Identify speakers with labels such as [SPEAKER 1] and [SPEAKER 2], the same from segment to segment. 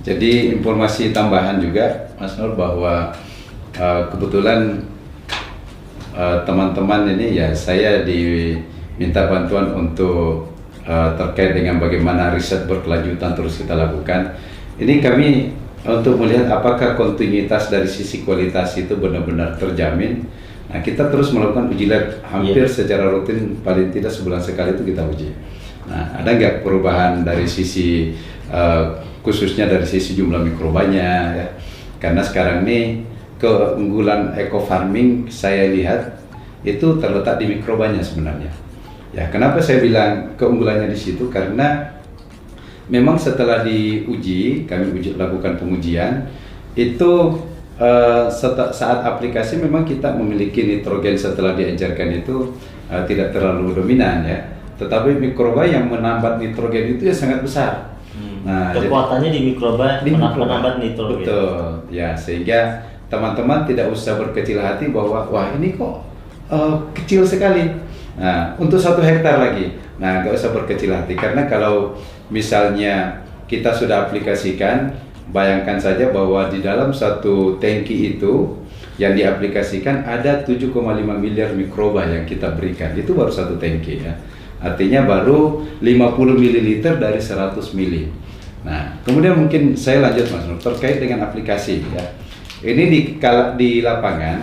[SPEAKER 1] Jadi informasi tambahan juga Mas Nur bahwa kebetulan teman-teman ini ya saya diminta bantuan untuk terkait dengan bagaimana riset berkelanjutan terus kita lakukan. Ini kami untuk melihat apakah kontinuitas dari sisi kualitas itu benar-benar terjamin. Nah, kita terus melakukan uji lab hampir secara rutin, paling tidak sebulan sekali itu kita uji. Nah, ada nggak perubahan dari sisi khususnya dari sisi jumlah mikrobanya ya? Karena sekarang ini keunggulan eco farming saya lihat itu terletak di mikrobanya sebenarnya. Ya, kenapa saya bilang keunggulannya di situ? Karena memang setelah diuji, kami lakukan pengujian itu saat aplikasi memang kita memiliki nitrogen setelah diencerkan itu tidak terlalu dominan ya. Tetapi mikroba yang menambat nitrogen itu ya sangat besar. Nah,
[SPEAKER 2] kekuatannya di mikroba menambat nitrogen.
[SPEAKER 1] Betul. Ya, sehingga teman-teman tidak usah berkecil hati bahwa wah ini kok kecil sekali. Nah, untuk 1 hektar lagi. Nah, nggak usah berkecil hati karena kalau misalnya kita sudah aplikasikan, bayangkan saja bahwa di dalam 1 tangki itu yang diaplikasikan ada 7,5 miliar mikroba yang kita berikan. Itu baru 1 tangki ya. Artinya baru 50 ml dari 100 ml. Nah, kemudian mungkin saya lanjut Mas Nur terkait dengan aplikasi ya. Ini di lapangan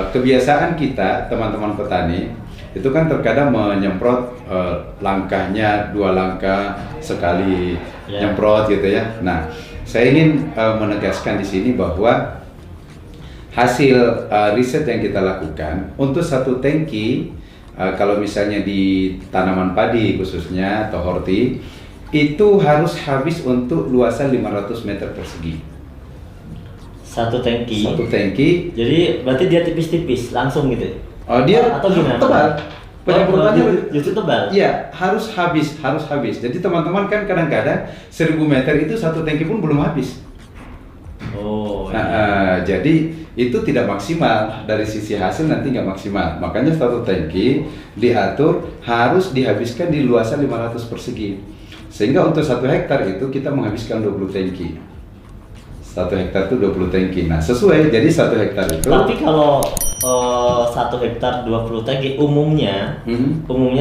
[SPEAKER 1] kebiasaan kita teman-teman petani itu kan terkadang menyemprot langkahnya 2 langkah sekali nyemprot gitu ya. Nah, saya ingin menegaskan di sini bahwa hasil riset yang kita lakukan untuk 1 tangki kalau misalnya di tanaman padi khususnya atau horti itu harus habis untuk luasan 500 meter persegi.
[SPEAKER 2] 1 tangki.
[SPEAKER 1] 1 tangki.
[SPEAKER 2] Jadi berarti dia tipis-tipis langsung gitu.
[SPEAKER 1] Oh, dia
[SPEAKER 2] atau gimana?
[SPEAKER 1] Tebal. Penyemprotannya
[SPEAKER 2] justru tebal.
[SPEAKER 1] Iya, harus habis. Jadi teman-teman kan kadang-kadang 1000 meter itu 1 tangki pun belum habis.
[SPEAKER 2] Oh.
[SPEAKER 1] Jadi itu tidak maksimal dari sisi hasil, nanti nggak maksimal. Makanya 1 tangki diatur harus dihabiskan di luasan 500 persegi. Sehingga untuk 1 hektar itu kita menghabiskan 20 tangki. 1 hektar itu 20 tangki. Nah, sesuai. Jadi 1 hektar itu.
[SPEAKER 2] Tapi kalau 1 hektar 20 tangki umumnya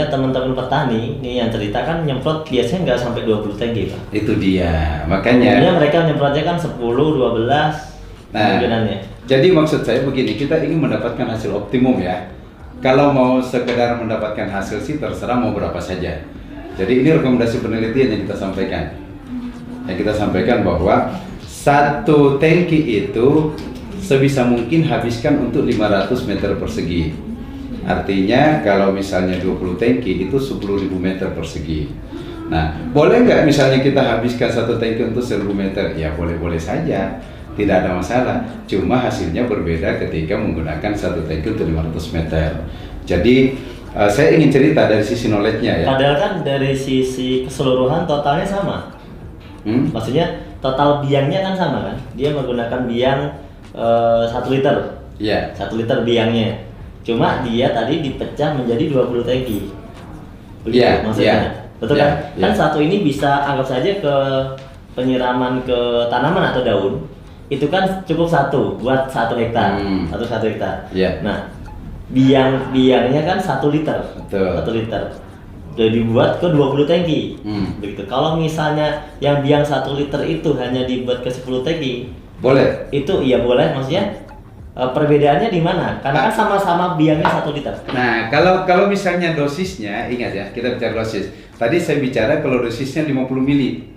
[SPEAKER 2] teman-teman petani ini yang cerita kan nyemprot biasanya nggak sampai 20 tangki Pak.
[SPEAKER 1] Itu dia. Makanya
[SPEAKER 2] umumnya mereka nyemprotnya kan 10, 12 kemungkinannya.
[SPEAKER 1] Jadi maksud saya begini, kita ingin mendapatkan hasil optimum ya. Kalau mau sekedar mendapatkan hasil sih terserah mau berapa saja. Jadi ini rekomendasi penelitian yang kita sampaikan. Yang kita sampaikan bahwa 1 tangki itu sebisa mungkin habiskan untuk 500 meter persegi. Artinya kalau misalnya 20 tangki itu 10.000 meter persegi. Nah, boleh nggak misalnya kita habiskan 1 tangki untuk 1000 meter? Ya boleh-boleh saja, tidak ada masalah. Cuma hasilnya berbeda ketika menggunakan 1 tangki untuk 500 meter. Jadi saya ingin cerita dari sisi knowledge-nya ya.
[SPEAKER 2] Padahal kan dari sisi keseluruhan totalnya sama. Maksudnya total biangnya kan sama kan? Dia menggunakan biang 1 liter.
[SPEAKER 1] Iya.
[SPEAKER 2] 1 liter biangnya. Cuma dia tadi dipecah menjadi 20 tangki.
[SPEAKER 1] Iya,
[SPEAKER 2] maksudnya. Betul kan? Kan 1 ini bisa anggap saja ke penyiraman ke tanaman atau daun. Itu kan cukup 1 buat 1 hektar. 1 hektar.
[SPEAKER 1] Iya.
[SPEAKER 2] Nah, biangnya kan 1 liter.
[SPEAKER 1] Betul.
[SPEAKER 2] 1 liter. Udah dibuat ke 20 tangki. Begitu. Kalau misalnya yang biang 1 liter itu hanya dibuat ke 10 tangki,
[SPEAKER 1] boleh.
[SPEAKER 2] Itu iya boleh, maksudnya perbedaannya di mana? Karena kan sama-sama biangnya 1 liter.
[SPEAKER 1] Nah, kalau misalnya dosisnya, ingat ya, kita bicara dosis. Tadi saya bicara kalau dosisnya 50 mili.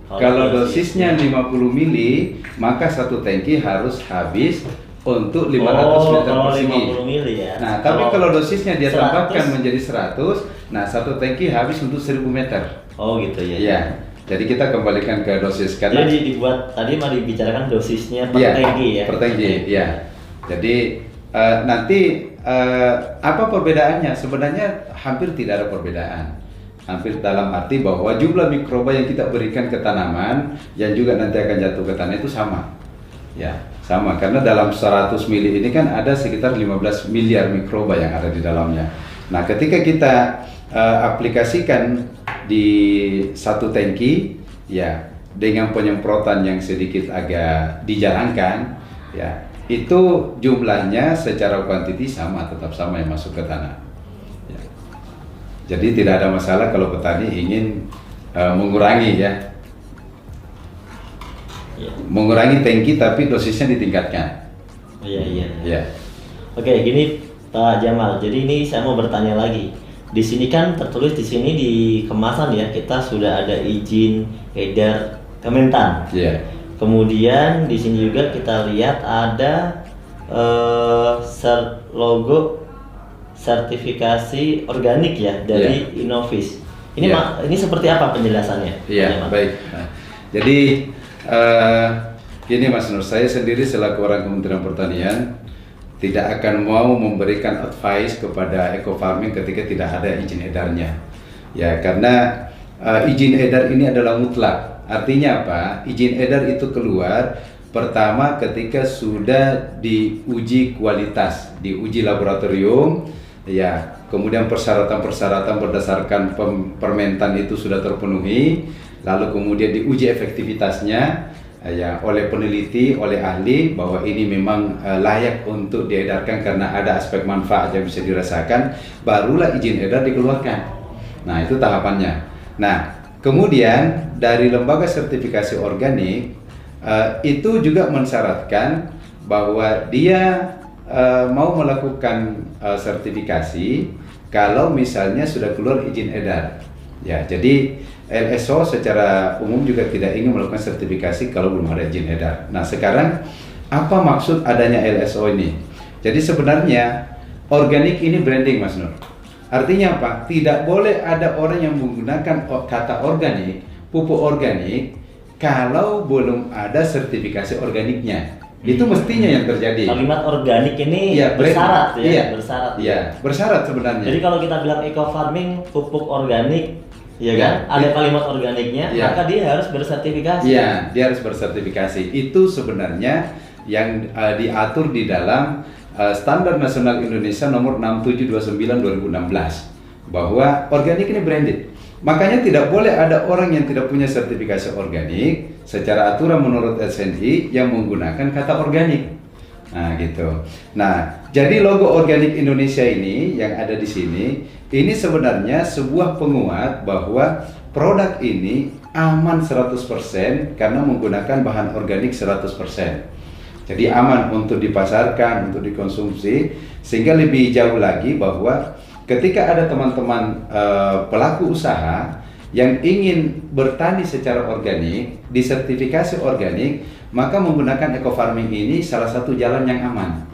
[SPEAKER 1] Kalau dosisnya 50 mili, maka 1 tangki harus habis untuk 500 meter persegi.
[SPEAKER 2] 50 mili ya.
[SPEAKER 1] Nah, tapi kalau dosisnya dia tambahkan menjadi 100, nah 1 tangki habis untuk 1000 meter.
[SPEAKER 2] Oh gitu ya.
[SPEAKER 1] Iya. Jadi kita kembalikan ke dosis karena
[SPEAKER 2] jadi dibuat tadi mah dibicarakan dosisnya per tangki ya.
[SPEAKER 1] Per tangki, ya. Jadi nanti apa perbedaannya? Sebenarnya hampir tidak ada perbedaan. Hampir dalam arti bahwa jumlah mikroba yang kita berikan ke tanaman yang juga nanti akan jatuh ke tanah itu sama. Ya, sama karena dalam 100 mili ini kan ada sekitar 15 miliar mikroba yang ada di dalamnya. Nah, ketika kita aplikasikan di 1 tangki, ya dengan penyemprotan yang sedikit agak dijarangkan, ya itu jumlahnya secara kuantiti sama, tetap sama yang masuk ke tanah. Ya. Jadi tidak ada masalah kalau petani ingin mengurangi ya, mengurangi tangki tapi dosisnya ditingkatkan.
[SPEAKER 2] Iya.
[SPEAKER 1] Ya.
[SPEAKER 2] Oke, gini Pak Jamal. Jadi ini saya mau bertanya lagi. Di sini kan tertulis di sini di kemasan ya, kita sudah ada izin edar Kementan.
[SPEAKER 1] Iya.
[SPEAKER 2] Kemudian di sini juga kita lihat ada logo sertifikasi organik ya dari Innovis. Ini ini seperti apa penjelasannya?
[SPEAKER 1] Iya, baik. Nah, jadi gini Mas Nur, saya sendiri selaku orang Kementerian Pertanian tidak akan mau memberikan advice kepada eco farming ketika tidak ada izin edarnya. Ya, karena izin edar ini adalah mutlak. Artinya apa? Izin edar itu keluar pertama ketika sudah diuji kualitas, diuji laboratorium, ya. Kemudian persyaratan-persyaratan berdasarkan permentan itu sudah terpenuhi, lalu kemudian diuji efektivitasnya ya oleh peneliti, oleh ahli bahwa ini memang layak untuk diedarkan karena ada aspek manfaat yang bisa dirasakan, barulah izin edar dikeluarkan. Nah, itu tahapannya. Nah, kemudian dari lembaga sertifikasi organik itu juga mensyaratkan bahwa dia mau melakukan sertifikasi kalau misalnya sudah keluar izin edar. Ya, jadi LSO secara umum juga tidak ingin melakukan sertifikasi kalau belum ada izin edar. Nah, sekarang apa maksud adanya LSO ini? Jadi sebenarnya organik ini branding, Mas Nur. Artinya apa? Tidak boleh ada orang yang menggunakan kata organik, pupuk organik, kalau belum ada sertifikasi organiknya. Itu mestinya yang terjadi.
[SPEAKER 2] Kalimat organik ini bersyarat ya, bersyarat.
[SPEAKER 1] Iya, bersyarat sebenarnya.
[SPEAKER 2] Jadi kalau kita bilang eco farming, pupuk organik, ya kan? Ada kalimat organiknya, maka dia harus bersertifikasi.
[SPEAKER 1] Iya, dia harus bersertifikasi. Itu sebenarnya yang diatur di dalam Standar Nasional Indonesia nomor 6729/2016 bahwa organik ini branded. Makanya tidak boleh ada orang yang tidak punya sertifikasi organik secara aturan menurut SNI yang menggunakan kata organik. Nah, gitu. Nah, jadi logo organik Indonesia ini yang ada di sini, ini sebenarnya sebuah penguat bahwa produk ini aman 100% karena menggunakan bahan organik 100%. Jadi aman untuk dipasarkan, untuk dikonsumsi, sehingga lebih jauh lagi bahwa ketika ada teman-teman pelaku usaha yang ingin bertani secara organik, disertifikasi organik, maka menggunakan eco farming ini salah satu jalan yang aman.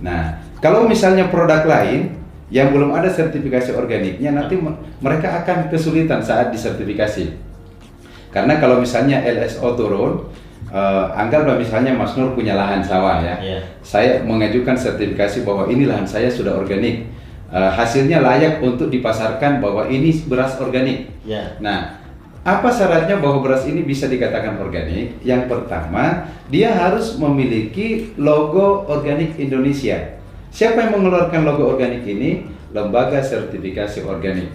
[SPEAKER 1] Nah, kalau misalnya produk lain yang belum ada sertifikasi organiknya, nanti mereka akan kesulitan saat disertifikasi. Karena kalau misalnya LSO turun, anggaplah misalnya Mas Nur punya lahan sawah ya, saya mengajukan sertifikasi bahwa ini lahan saya sudah organik, hasilnya layak untuk dipasarkan bahwa ini beras organik. Nah, apa syaratnya bahwa beras ini bisa dikatakan organik? Yang pertama, dia harus memiliki logo organik Indonesia. Siapa yang mengeluarkan logo organik ini? Lembaga sertifikasi organik.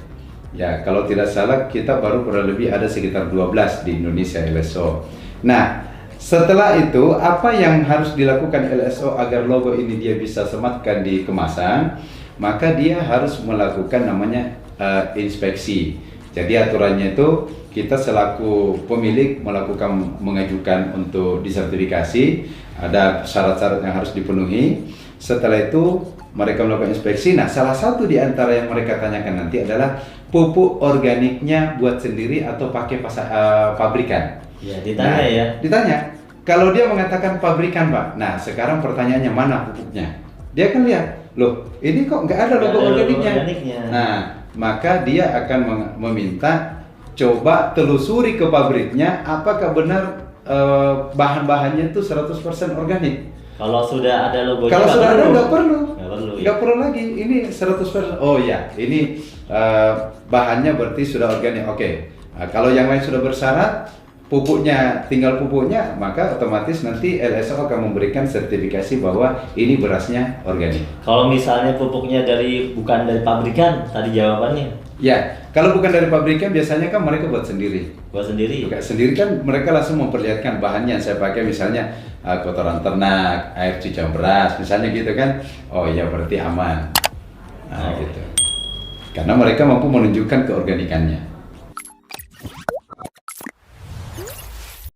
[SPEAKER 1] Ya, kalau tidak salah kita baru kurang lebih ada sekitar 12 di Indonesia LSO. Nah, setelah itu, apa yang harus dilakukan LSO agar logo ini dia bisa sematkan di kemasan? Maka dia harus melakukan namanya inspeksi. Jadi aturannya itu kita selaku pemilik mengajukan untuk disertifikasi, ada syarat-syarat yang harus dipenuhi. Setelah itu mereka melakukan inspeksi. Nah, salah satu di antara yang mereka tanyakan nanti adalah pupuk organiknya buat sendiri atau pakai pabrikan.
[SPEAKER 2] Ya, ditanya
[SPEAKER 1] Ditanya. Kalau dia mengatakan pabrikan, Pak. Nah, sekarang pertanyaannya mana pupuknya? Dia akan lihat, loh, ini kok nggak ada logo organiknya. Nah, maka dia akan meminta coba telusuri ke pabriknya apakah benar bahan-bahannya itu 100% organik.
[SPEAKER 2] Kalau sudah ada logonya,
[SPEAKER 1] kalau sudah ada nggak perlu lagi. Ini 100%. Oh ya, ini bahannya berarti sudah organik. Oke. Nah, kalau yang lain sudah bersyarat, tinggal pupuknya, maka otomatis nanti LSO akan memberikan sertifikasi bahwa ini berasnya organik.
[SPEAKER 2] Kalau misalnya pupuknya bukan dari pabrikan, tadi jawabannya.
[SPEAKER 1] Ya, Kalau bukan dari pabrikan biasanya kan mereka buat sendiri.
[SPEAKER 2] Buat sendiri.
[SPEAKER 1] Buka sendiri kan mereka langsung memperlihatkan bahannya. Saya pakai misalnya kotoran ternak, air cucian beras, misalnya gitu kan. Oh iya berarti aman. Nah, gitu. Karena mereka mampu menunjukkan keorganikannya.